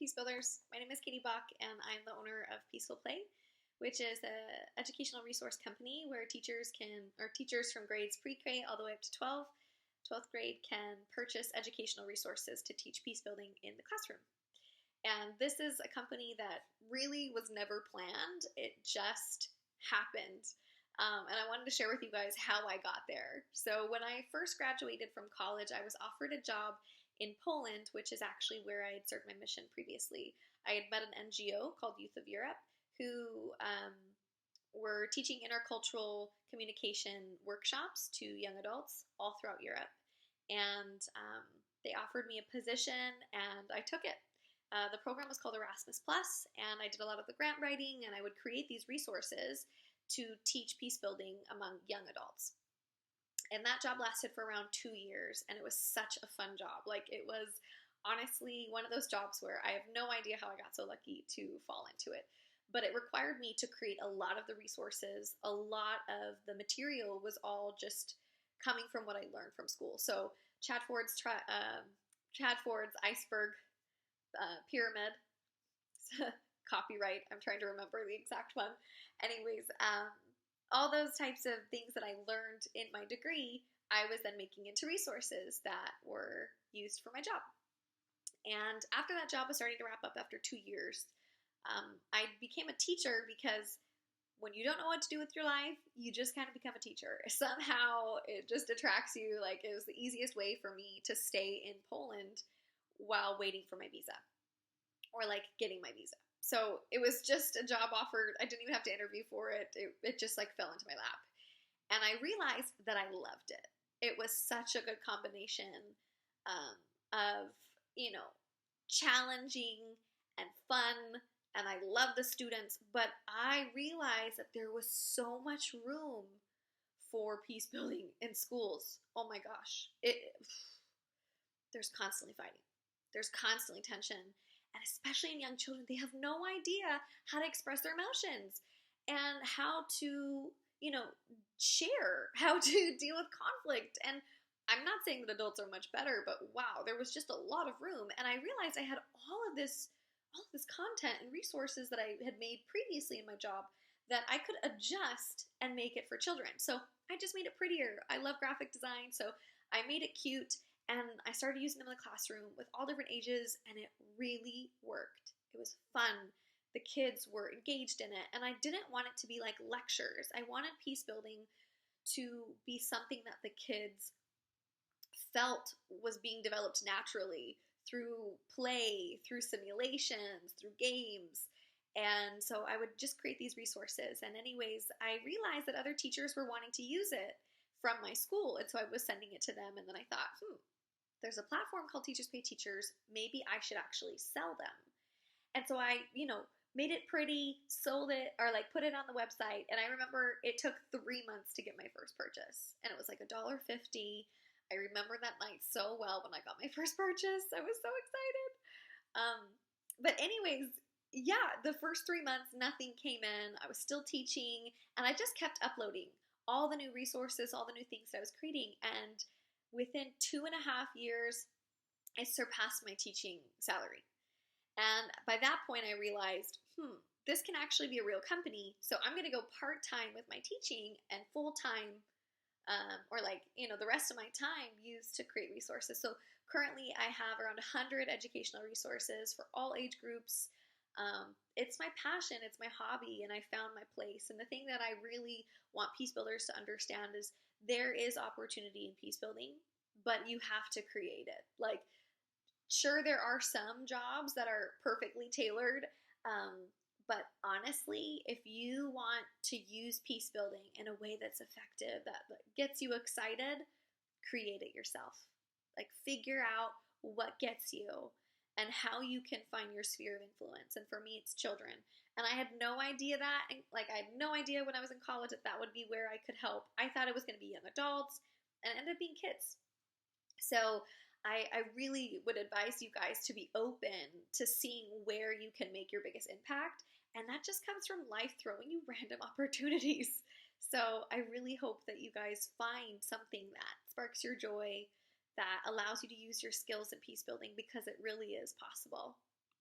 Peace Builders. My name is Katie Bach, and I'm the owner of Peaceful Play, which is an educational resource company where teachers from grades pre-K all the way up to 12th grade can purchase educational resources to teach peace building in the classroom. And this is a company that really was never planned. It just happened. And I wanted to share with you guys how I got there. So when I first graduated from college, I was offered a job in Poland, which is actually where I had served my mission previously. I had met an NGO called Youth of Europe who were teaching intercultural communication workshops to young adults all throughout Europe. And they offered me a position, and I took it. The program was called Erasmus Plus, and I did a lot of the grant writing, and I would create these resources to teach peace building among young adults. And that job lasted for around 2 years, and it was such a fun job. Like, it was honestly one of those jobs where I have no idea how I got so lucky to fall into it. But it required me to create a lot of the resources. A lot of the material was all just coming from what I learned from school. So Chad Ford's iceberg pyramid, copyright, I'm trying to remember the exact one. Anyways, all those types of things that I learned in my degree, I was then making into resources that were used for my job. And after that job was starting to wrap up after 2 years, I became a teacher because when you don't know what to do with your life, you just kind of become a teacher. Somehow it just attracts you. Like, it was the easiest way for me to stay in Poland while waiting for my visa, or like getting my visa. So it was just a job offer. I didn't even have to interview for it. It just like fell into my lap. And I realized that I loved it. It was such a good combination of, challenging and fun. And I love the students. But I realized that there was so much room for peace building in schools. Oh my gosh. There's constantly fighting. There's constantly tension. And especially in young children, they have no idea how to express their emotions and how to, share, how to deal with conflict. And I'm not saying that adults are much better, but wow, there was just a lot of room. And I realized I had all of this content and resources that I had made previously in my job that I could adjust and make it for children. So I just made it prettier. I love graphic design, so I made it cute. And I started using them in the classroom with all different ages, and it really worked. It was fun. The kids were engaged in it, and I didn't want it to be like lectures. I wanted peace building to be something that the kids felt was being developed naturally through play, through simulations, through games. And so I would just create these resources. And anyways, I realized that other teachers were wanting to use it from my school, and so I was sending it to them. And then I thought, there's a platform called Teachers Pay Teachers. Maybe I should actually sell them. And so I, made it pretty, sold it, or like put it on the website. And I remember it took 3 months to get my first purchase. And it was like $1.50. I remember that night so well when I got my first purchase. I was so excited. But anyways, yeah, the first 3 months, nothing came in. I was still teaching, and I just kept uploading all the new resources, all the new things that I was creating. And within 2.5 years, I surpassed my teaching salary. And by that point, I realized, this can actually be a real company. So I'm going to go part-time with my teaching and full-time, the rest of my time used to create resources. So currently, I have around 100 educational resources for all age groups. It's my passion, it's my hobby, and I found my place. And the thing that I really want peace builders to understand is there is opportunity in peace building, but you have to create it. Like, sure, there are some jobs that are perfectly tailored, but honestly, if you want to use peace building in a way that's effective, that gets you excited, create it yourself. Like, figure out what gets you and how you can find your sphere of influence. And for me, it's children. And I had no idea that. And I had no idea when I was in college that would be where I could help. I thought it was going to be young adults, and it ended up being kids. So I really would advise you guys to be open to seeing where you can make your biggest impact. And that just comes from life throwing you random opportunities. So I really hope that you guys find something that sparks your joy, that allows you to use your skills in peace building, because it really is possible.